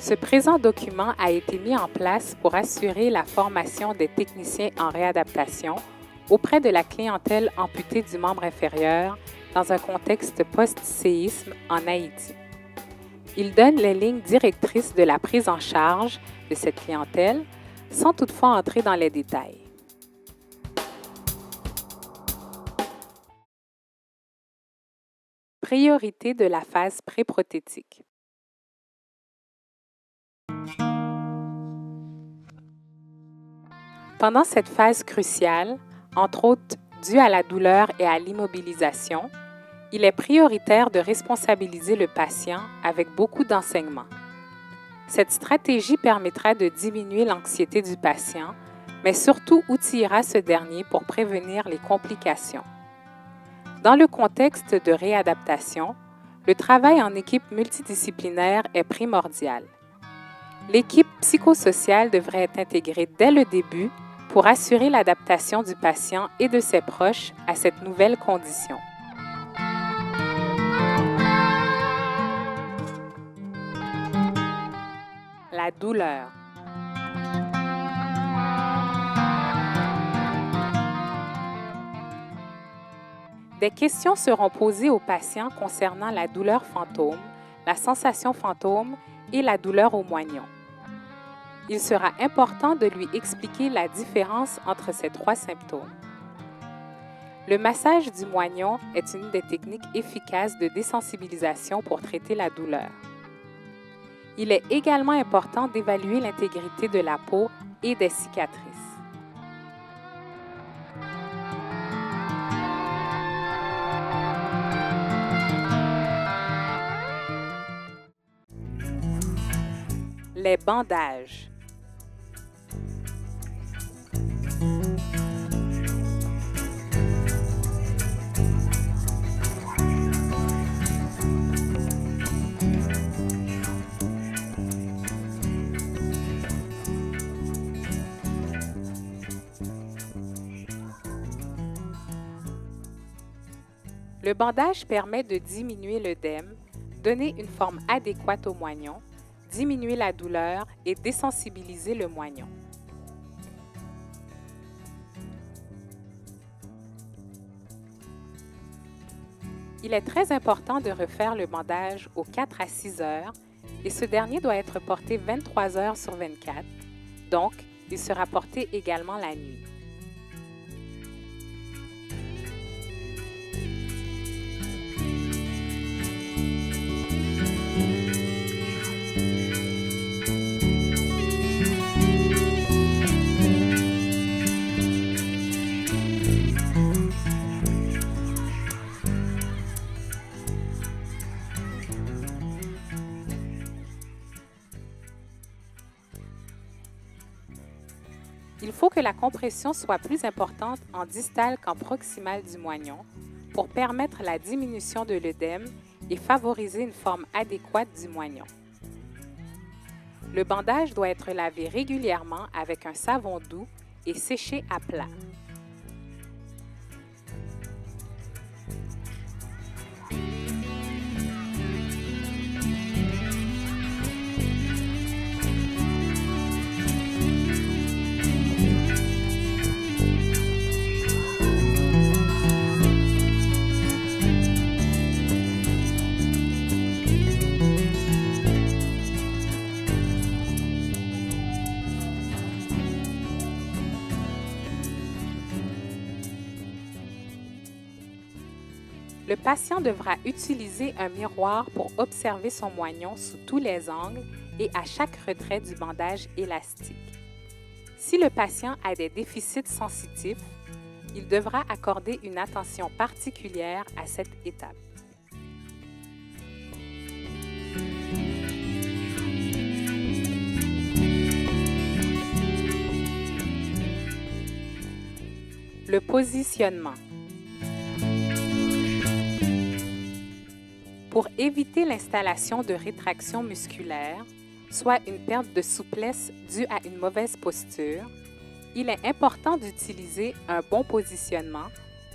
Ce présent document a été mis en place pour assurer la formation des techniciens en réadaptation auprès de la clientèle amputée du membre inférieur dans un contexte post-séisme en Haïti. Il donne les lignes directrices de la prise en charge de cette clientèle sans toutefois entrer dans les détails. Priorité de la phase pré-prothétique. Pendant cette phase cruciale, entre autres due à la douleur et à l'immobilisation, il est prioritaire de responsabiliser le patient avec beaucoup d'enseignements. Cette stratégie permettra de diminuer l'anxiété du patient, mais surtout outillera ce dernier pour prévenir les complications. Dans le contexte de réadaptation, le travail en équipe multidisciplinaire est primordial. L'équipe psychosociale devrait être intégrée dès le début pour assurer l'adaptation du patient et de ses proches à cette nouvelle condition. La douleur. Des questions seront posées aux patients concernant la douleur fantôme, la sensation fantôme et la douleur au moignon. Il sera important de lui expliquer la différence entre ces trois symptômes. Le massage du moignon est une des techniques efficaces de désensibilisation pour traiter la douleur. Il est également important d'évaluer l'intégrité de la peau et des cicatrices. Les bandages. Le bandage permet de diminuer l'œdème, donner une forme adéquate au moignon, diminuer la douleur et désensibiliser le moignon. Il est très important de refaire le bandage aux 4 à 6 heures et ce dernier doit être porté 23 heures sur 24, donc il sera porté également la nuit. Il faut que la compression soit plus importante en distal qu'en proximal du moignon pour permettre la diminution de l'œdème et favoriser une forme adéquate du moignon. Le bandage doit être lavé régulièrement avec un savon doux et séché à plat. Le patient devra utiliser un miroir pour observer son moignon sous tous les angles et à chaque retrait du bandage élastique. Si le patient a des déficits sensitifs, il devra accorder une attention particulière à cette étape. Le positionnement. Pour éviter l'installation de rétraction musculaire, soit une perte de souplesse due à une mauvaise posture, il est important d'utiliser un bon positionnement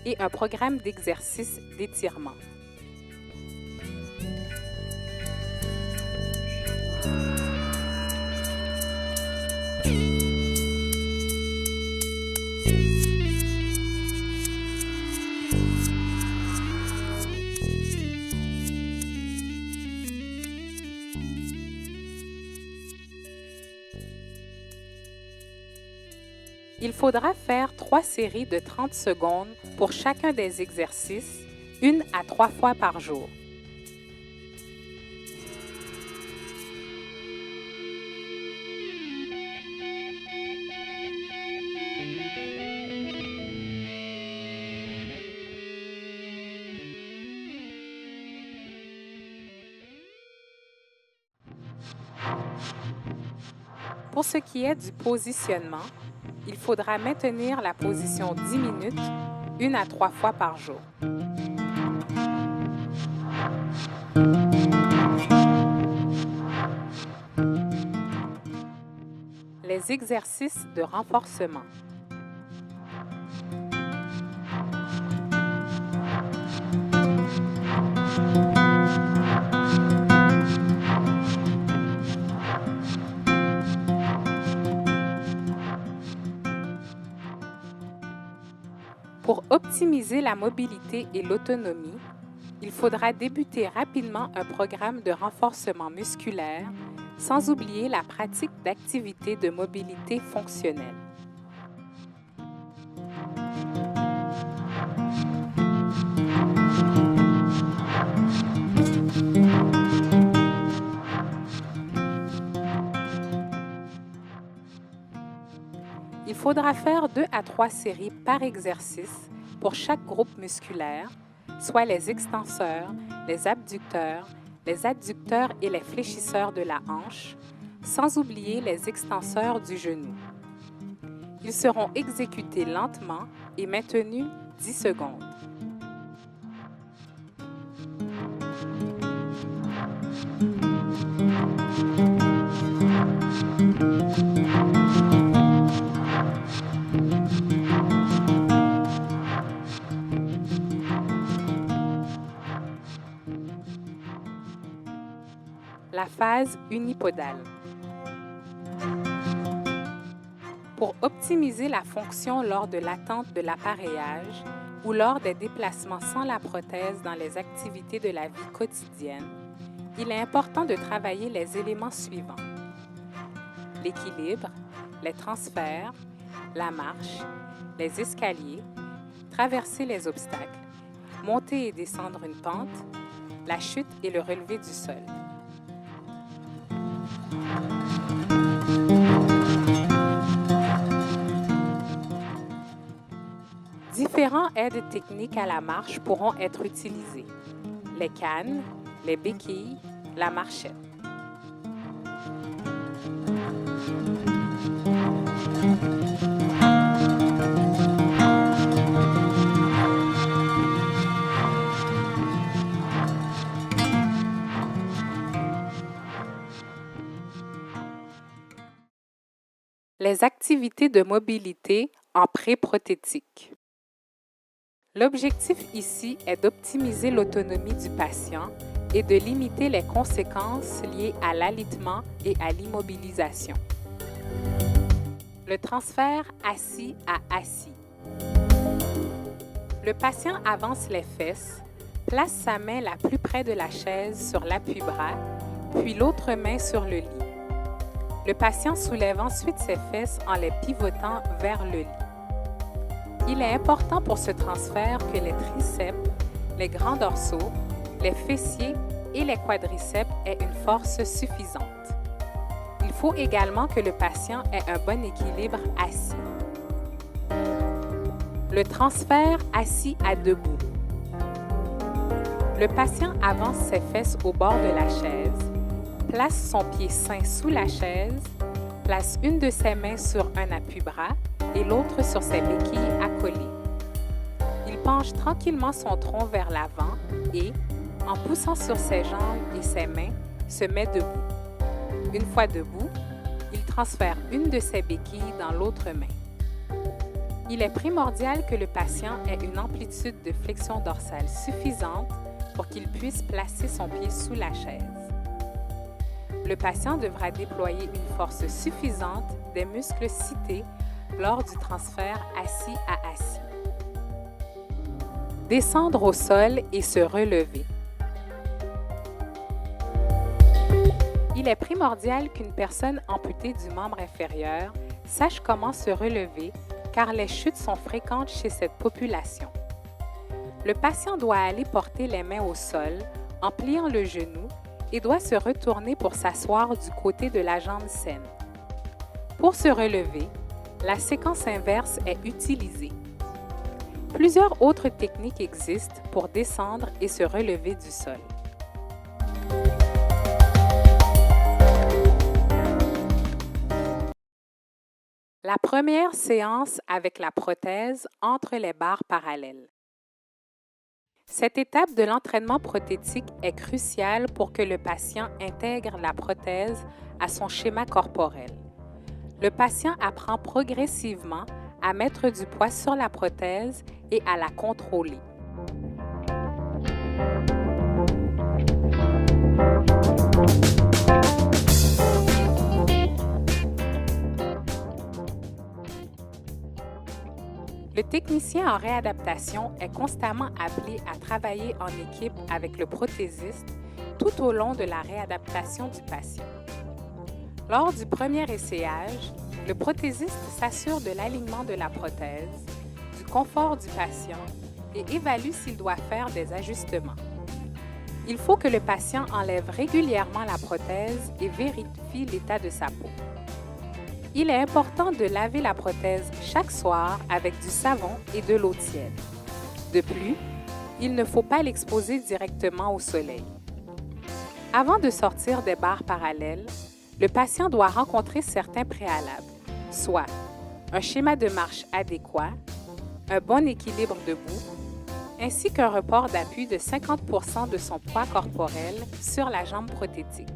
et un programme d'exercice d'étirement. Il faudra faire 3 séries de 30 secondes pour chacun des exercices, 1 à 3 fois par jour. Pour ce qui est du positionnement, il faudra maintenir la position 10 minutes, 1 à 3 fois par jour. Les exercices de renforcement. Pour optimiser la mobilité et l'autonomie, il faudra débuter rapidement un programme de renforcement musculaire, sans oublier la pratique d'activités de mobilité fonctionnelle. Il faudra faire 2 à 3 séries par exercice pour chaque groupe musculaire, soit les extenseurs, les abducteurs, les adducteurs et les fléchisseurs de la hanche, sans oublier les extenseurs du genou. Ils seront exécutés lentement et maintenus 10 secondes. La phase unipodale. Pour optimiser la fonction lors de l'attente de l'appareillage ou lors des déplacements sans la prothèse dans les activités de la vie quotidienne, il est important de travailler les éléments suivants: l'équilibre, les transferts, la marche, les escaliers, traverser les obstacles, monter et descendre une pente, la chute et le relevé du sol. Différents aides techniques à la marche pourront être utilisés: les cannes, les béquilles, la marchette. Les activités de mobilité en pré-prothétique. L'objectif ici est d'optimiser l'autonomie du patient et de limiter les conséquences liées à l'alitement et à l'immobilisation. Le transfert assis à assis. Le patient avance les fesses, place sa main la plus près de la chaise sur l'appui-bras, puis l'autre main sur le lit. Le patient soulève ensuite ses fesses en les pivotant vers le lit. Il est important pour ce transfert que les triceps, les grands dorsaux, les fessiers et les quadriceps aient une force suffisante. Il faut également que le patient ait un bon équilibre assis. Le transfert assis à debout. Le patient avance ses fesses au bord de la chaise, place son pied sain sous la chaise, place une de ses mains sur un appui-bras et l'autre sur ses béquilles accolées. Il penche tranquillement son tronc vers l'avant et, en poussant sur ses jambes et ses mains, se met debout. Une fois debout, il transfère une de ses béquilles dans l'autre main. Il est primordial que le patient ait une amplitude de flexion dorsale suffisante pour qu'il puisse placer son pied sous la chaise. Le patient devra déployer une force suffisante des muscles cités lors du transfert assis à assis. Descendre au sol et se relever. Il est primordial qu'une personne amputée du membre inférieur sache comment se relever car les chutes sont fréquentes chez cette population. Le patient doit aller porter les mains au sol en pliant le genou et doit se retourner pour s'asseoir du côté de la jambe saine. Pour se relever, la séquence inverse est utilisée. Plusieurs autres techniques existent pour descendre et se relever du sol. La première séance avec la prothèse entre les barres parallèles. Cette étape de l'entraînement prothétique est cruciale pour que le patient intègre la prothèse à son schéma corporel. Le patient apprend progressivement à mettre du poids sur la prothèse et à la contrôler. Le technicien en réadaptation est constamment appelé à travailler en équipe avec le prothésiste tout au long de la réadaptation du patient. Lors du premier essayage, le prothésiste s'assure de l'alignement de la prothèse, du confort du patient et évalue s'il doit faire des ajustements. Il faut que le patient enlève régulièrement la prothèse et vérifie l'état de sa peau. Il est important de laver la prothèse chaque soir avec du savon et de l'eau tiède. De plus, il ne faut pas l'exposer directement au soleil. Avant de sortir des barres parallèles, le patient doit rencontrer certains préalables, soit un schéma de marche adéquat, un bon équilibre debout, ainsi qu'un report d'appui de 50% de son poids corporel sur la jambe prothétique.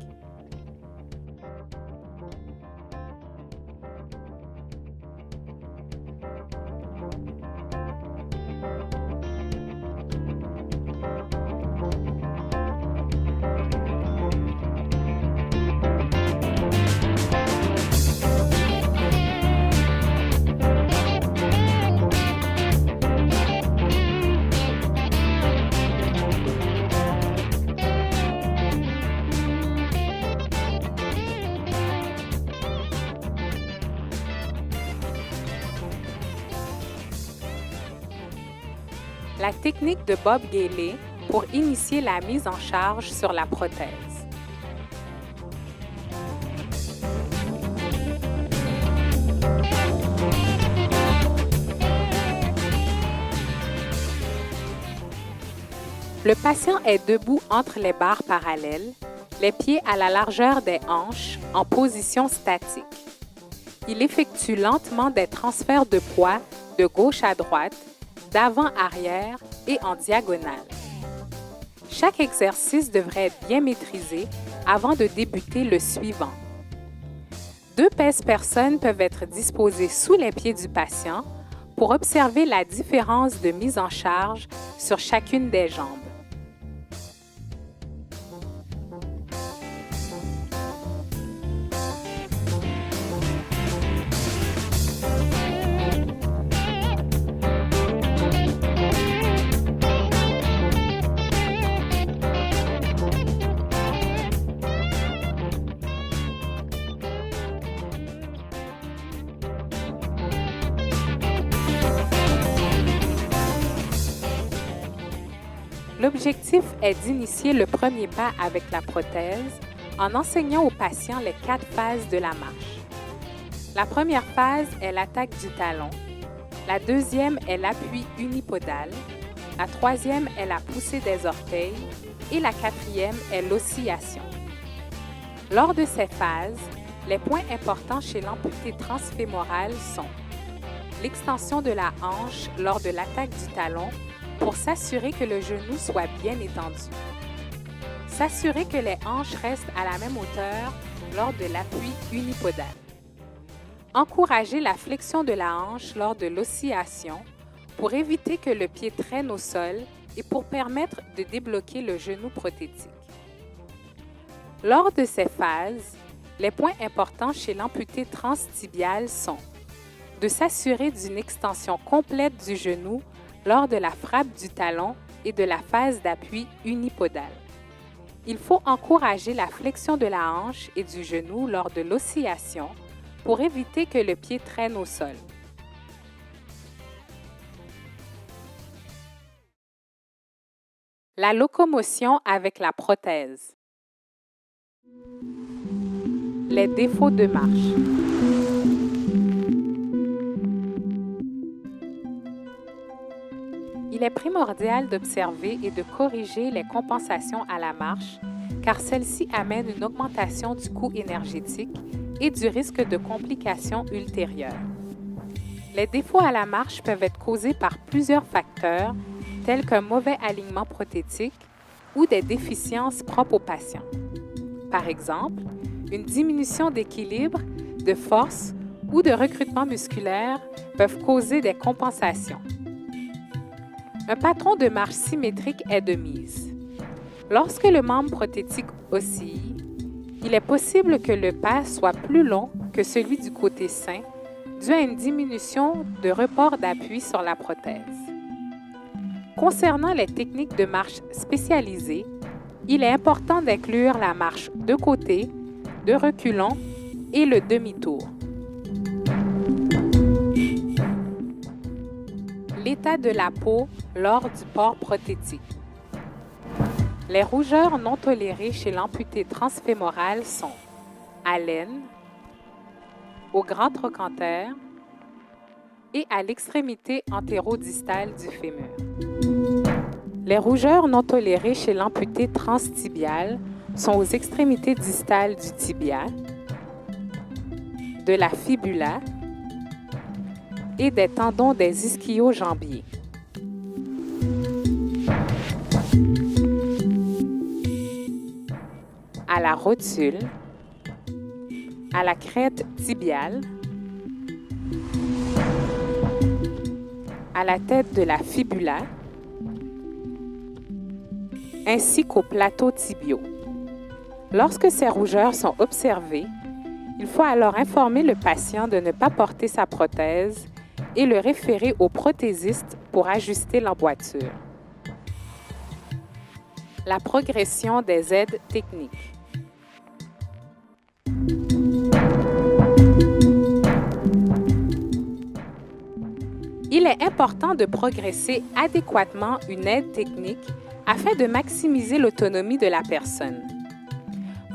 La technique de Bob Gailey pour initier la mise en charge sur la prothèse. Le patient est debout entre les barres parallèles, les pieds à la largeur des hanches en position statique. Il effectue lentement des transferts de poids de gauche à droite, d'avant-arrière et en diagonale. Chaque exercice devrait être bien maîtrisé avant de débuter le suivant. 2 pèse-personnes peuvent être disposées sous les pieds du patient pour observer la différence de mise en charge sur chacune des jambes. L'objectif est d'initier le premier pas avec la prothèse en enseignant au patient les 4 phases de la marche. La première phase est l'attaque du talon, la deuxième est l'appui unipodal, la troisième est la poussée des orteils et la quatrième est l'oscillation. Lors de ces phases, les points importants chez l'amputé transfémoral sont l'extension de la hanche lors de l'attaque du talon pour s'assurer que le genou soit bien étendu. S'assurer que les hanches restent à la même hauteur lors de l'appui unipodal. Encourager la flexion de la hanche lors de l'oscillation pour éviter que le pied traîne au sol et pour permettre de débloquer le genou prothétique. Lors de ces phases, les points importants chez l'amputé transtibial sont de s'assurer d'une extension complète du genou lors de la frappe du talon et de la phase d'appui unipodale. Il faut encourager la flexion de la hanche et du genou lors de l'oscillation pour éviter que le pied traîne au sol. La locomotion avec la prothèse. Les défauts de marche. Il est primordial d'observer et de corriger les compensations à la marche, car celles-ci amènent une augmentation du coût énergétique et du risque de complications ultérieures. Les défauts à la marche peuvent être causés par plusieurs facteurs, tels qu'un mauvais alignement prothétique ou des déficiences propres aux patients. Par exemple, une diminution d'équilibre, de force ou de recrutement musculaire peuvent causer des compensations. Un patron de marche symétrique est de mise. Lorsque le membre prothétique oscille, il est possible que le pas soit plus long que celui du côté sain, dû à une diminution de report d'appui sur la prothèse. Concernant les techniques de marche spécialisées, il est important d'inclure la marche de côté, de reculons et le demi-tour. L'état de la peau lors du port prothétique. Les rougeurs non tolérées chez l'amputé transfémoral sont haleine, au grand trochanter et à l'extrémité antérodistale du fémur. Les rougeurs non tolérées chez l'amputé transtibial sont aux extrémités distales du tibia, de la fibula et des tendons des ischio-jambiers. À la rotule, à la crête tibiale, à la tête de la fibula, ainsi qu'aux plateaux tibiaux. Lorsque ces rougeurs sont observées, il faut alors informer le patient de ne pas porter sa prothèse et le référer au prothésiste pour ajuster l'emboîture. La progression des aides techniques. Il est important de progresser adéquatement une aide technique afin de maximiser l'autonomie de la personne.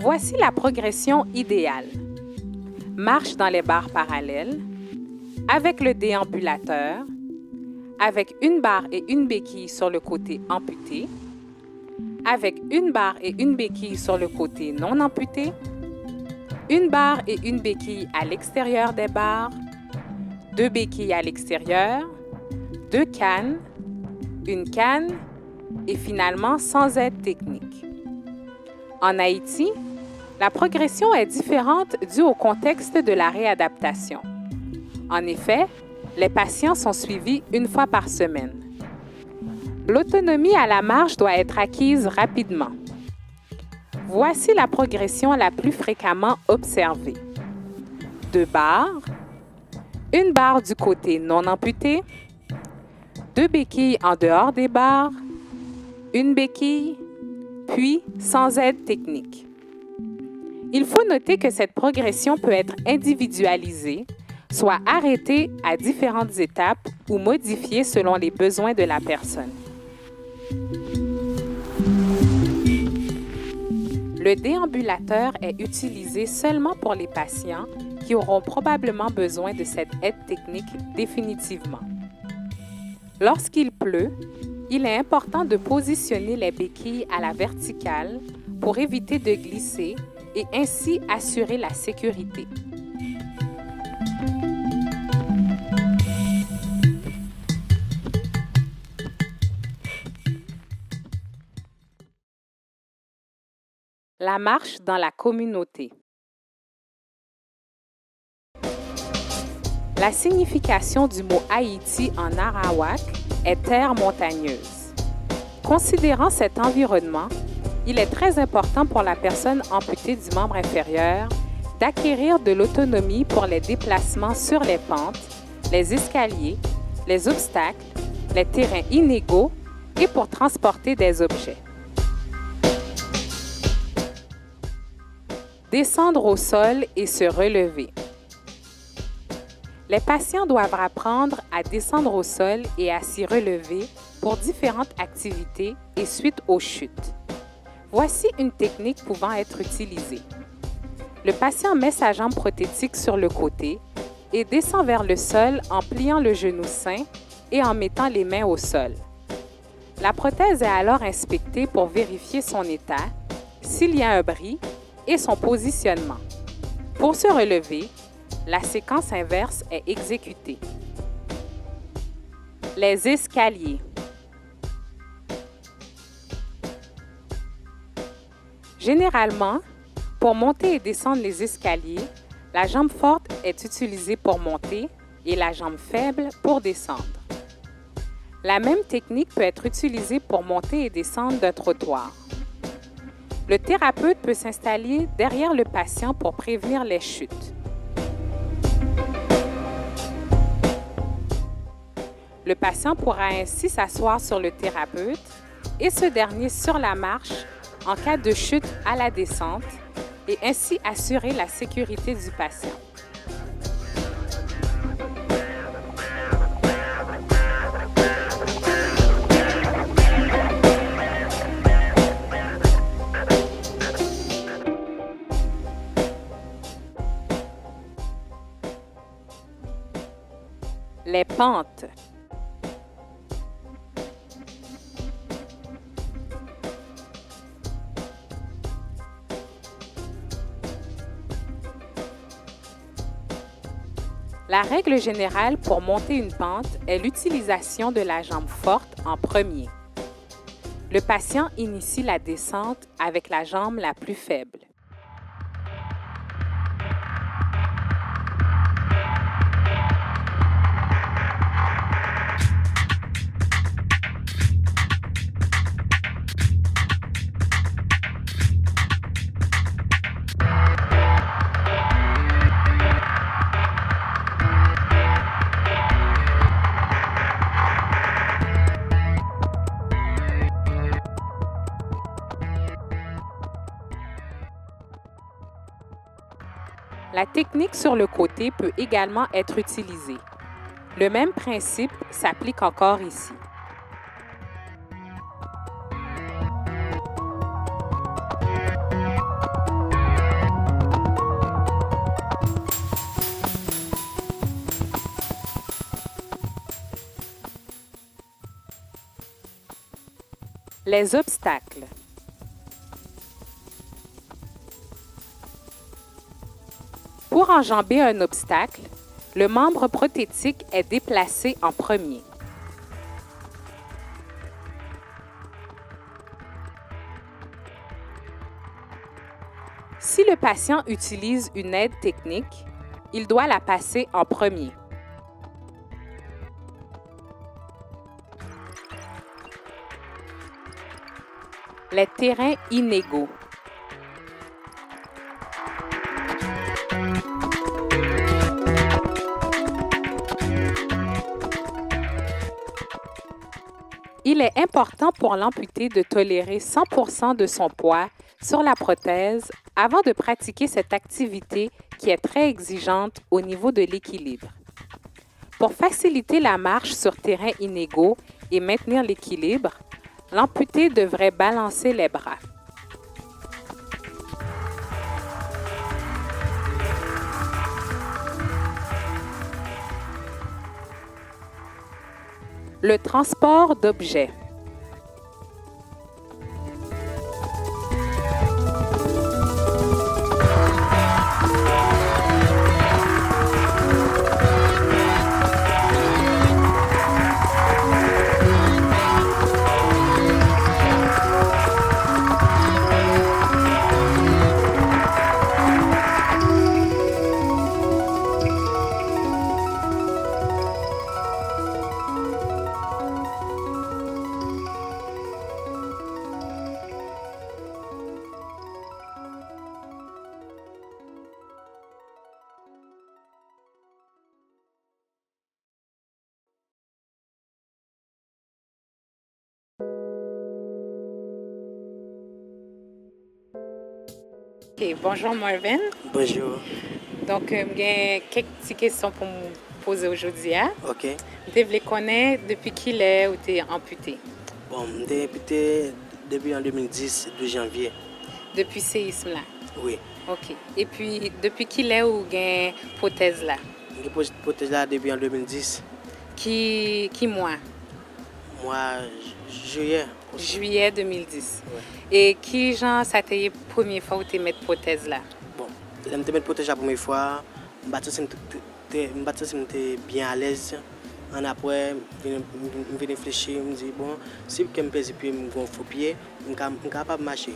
Voici la progression idéale. Marche dans les barres parallèles, avec le déambulateur, avec une barre et une béquille sur le côté amputé, avec une barre et une béquille sur le côté non amputé, une barre et une béquille à l'extérieur des barres, 2 béquilles à l'extérieur, 2 cannes, une canne et finalement sans aide technique. En Haïti, la progression est différente due au contexte de la réadaptation. En effet, les patients sont suivis une fois par semaine. L'autonomie à la marche doit être acquise rapidement. Voici la progression la plus fréquemment observée. 2 barres, une barre du côté non amputé, 2 béquilles en dehors des barres, une béquille, puis sans aide technique. Il faut noter que cette progression peut être individualisée, soit arrêtée à différentes étapes ou modifiée selon les besoins de la personne. Le déambulateur est utilisé seulement pour les patients qui auront probablement besoin de cette aide technique définitivement. Lorsqu'il pleut, il est important de positionner les béquilles à la verticale pour éviter de glisser et ainsi assurer la sécurité. La marche dans la communauté. La signification du mot Haïti en arawak est terre montagneuse. Considérant cet environnement, il est très important pour la personne amputée du membre inférieur d'acquérir de l'autonomie pour les déplacements sur les pentes les escaliers, les obstacles, les terrains inégaux et pour transporter des objets. Descendre au sol et se relever. Les patients doivent apprendre à descendre au sol et à s'y relever pour différentes activités et suite aux chutes. Voici une technique pouvant être utilisée. Le patient met sa jambe prothétique sur le côté et descend vers le sol en pliant le genou sain et en mettant les mains au sol. La prothèse est alors inspectée pour vérifier son état, s'il y a un bris et son positionnement. Pour se relever, la séquence inverse est exécutée. Les escaliers. Généralement, pour monter et descendre les escaliers, la jambe forte est utilisée pour monter et la jambe faible pour descendre. La même technique peut être utilisée pour monter et descendre d'un trottoir. Le thérapeute peut s'installer derrière le patient pour prévenir les chutes. Le patient pourra ainsi s'asseoir sur le thérapeute et ce dernier sur la marche en cas de chute à la descente et ainsi assurer la sécurité du patient. Les pentes. La règle générale pour monter une pente est l'utilisation de la jambe forte en premier. Le patient initie la descente avec la jambe la plus faible. La technique sur le côté peut également être utilisée. Le même principe s'applique encore ici. Les obstacles. Pour enjamber un obstacle, le membre prothétique est déplacé en premier. Si le patient utilise une aide technique, il doit la passer en premier. Les terrains inégaux. Il est important pour l'amputé de tolérer 100% de son poids sur la prothèse avant de pratiquer cette activité qui est très exigeante au niveau de l'équilibre. Pour faciliter la marche sur terrain inégaux et maintenir l'équilibre, l'amputé devrait balancer les bras. Le transport d'objets. Ok, bonjour Marvin. Bonjour. Donc, j'ai quelques petites questions pour me poser aujourd'hui. Ok. Tu veux connaître depuis qu'il est ou tu es amputé? Bon, j'ai débuté depuis en 2010, 12 janvier. Depuis ce séisme là? Oui. Ok. Et puis, depuis qu'il est ou j'ai prothèse là? J'ai protégé là depuis en 2010. Qui mois? Moi, juillet. Aussi. Juillet 2010. Ouais. Et qui genre ça t'a été la première fois où tu mis prothèse là? Bon, je me suis protégé la première fois. Je suis bien à l'aise. En après, je me réfléchir, je me dis, bon, si je me pèse puis je me faux pied, je suis capable de marcher.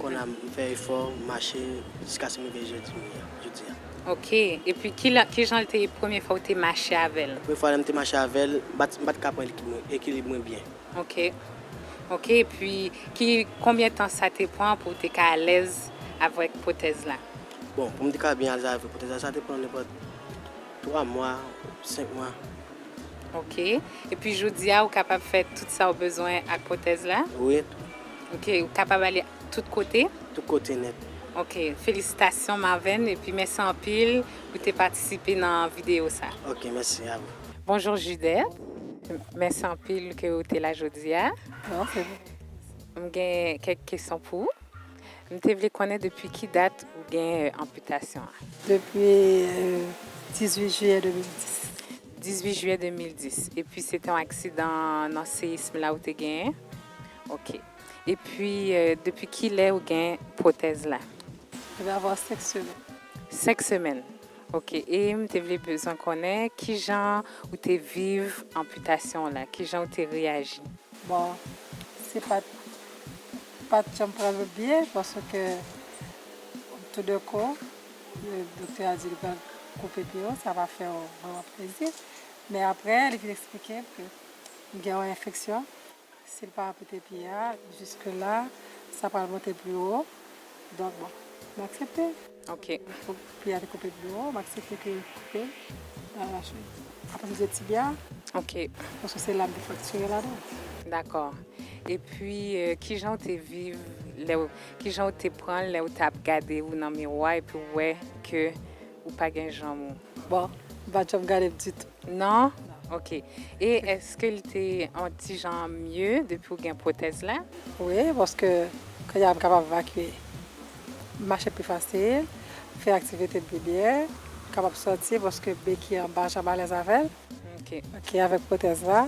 On a fait effort, marcher jusqu'à ce que je dis. Ok. Et puis, qui genre était la première fois où tu marché avec elle? La première fois que je marché avec elle, je suis capable d'équilibrer bien. Ok. Ok. Et puis, combien de temps ça te prend pour être à l'aise avec la prothèse là? Bon, pour me dire bien à l'aise avec la prothèse, ça te prend 3 mois, 5 mois. Ok. Et puis, je dis, vous êtes capable de faire tout ça au besoin avec la prothèse là? Oui. Ok. Vous êtes capable d'aller tout côté? Tout côté net. Ok. Félicitations, Marvin. Et puis, merci en pile pour te participer dans la vidéo ça. Ok, merci à vous. Bonjour, Judith. Merci en pile que vous êtes là aujourd'hui. Non, c'est bon. J'ai quelques questions pour vous. Je voulais connaître depuis qui date vous avez amputation? Depuis 18 juillet 2010. 18 juillet 2010. Et puis, c'était un accident dans le séisme là où tu as gagné? OK. Et puis, depuis qu'il est où gain prothèse là? Je vais avoir 5 semaines. 5 semaines. OK. Et tu avais besoin de connaître qui genre où tu vives amputation là? Qui genre où tu réagi? Bon, c'est pas de chambre bien parce que tout d'un coup, le docteur a dit qu'il va couper pied, ça va faire vraiment plaisir. Mais après, il a expliqué que il y a une infection. S'il ne pas amputer pied, jusque-là, ça va monter plus haut. Donc, bon, j'ai accepté. OK. Il faut pied couper plus haut, j'ai accepté qu'il coupe dans la cheville. Après, c'est tibia. OK. Parce que c'est l'âme de fracture là-dedans. D'accord. Et puis, qui genre te vive, qui genre te prend, là où tu as regardé ou dans le miroir et puis ouais que ou pas gain jambon? Bon, je vais me garder du tout. Non? OK. Et est-ce qu'il était un petit genre mieux depuis que tu as une prothèse là? Oui, parce que quand il est capable d'évacuer, marcher plus facile, faire activité plus bien, capable de sortir parce que le qui est en bas, j'ai à l'aise avec elle. OK. OK, avec prothèse là,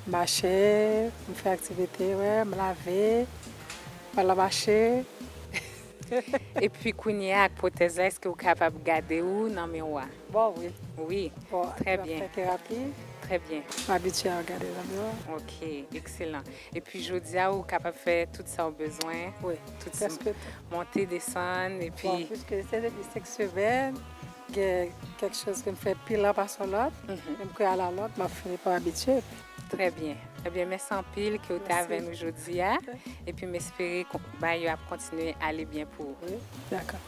marcher, me faire activité, ouais, me laver, me marcher. Et puis, quand il y a une prothèse là, est-ce que vous êtes capable de garder où dans le miroir? Bon, oui. Oui. Bon, Très je vais bien. faire thérapie, Très bien. je m'habitue à regarder dans le miroir. OK. Excellent. Et puis, je dis, vous êtes capable de faire tout ça au besoin? Oui, Tout ça. presque tout. Monter, descendre et puis... Bon, puisque c'est depuis 5 semaines, il y a quelque chose qui me fait pile là par sur l'autre, même que à la l'autre, je finis par habituer. Très bien. Eh bien, merci en pile que vous êtes Merci. avec nous aujourd'hui. Et puis, m'espérer qu'on va continuer à aller bien pour vous. Oui, d'accord.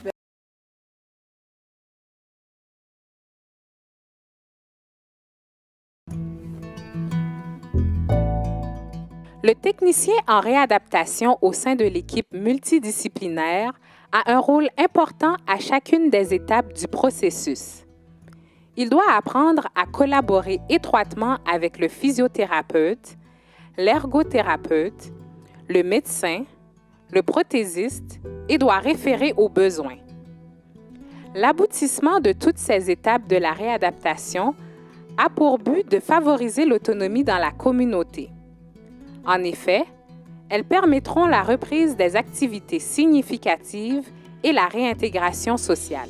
Le technicien en réadaptation au sein de l'équipe multidisciplinaire a un rôle important à chacune des étapes du processus. Il doit apprendre à collaborer étroitement avec le physiothérapeute, l'ergothérapeute, le médecin, le prothésiste et doit référer aux besoins. L'aboutissement de toutes ces étapes de la réadaptation a pour but de favoriser l'autonomie dans la communauté. En effet, elles permettront la reprise des activités significatives et la réintégration sociale.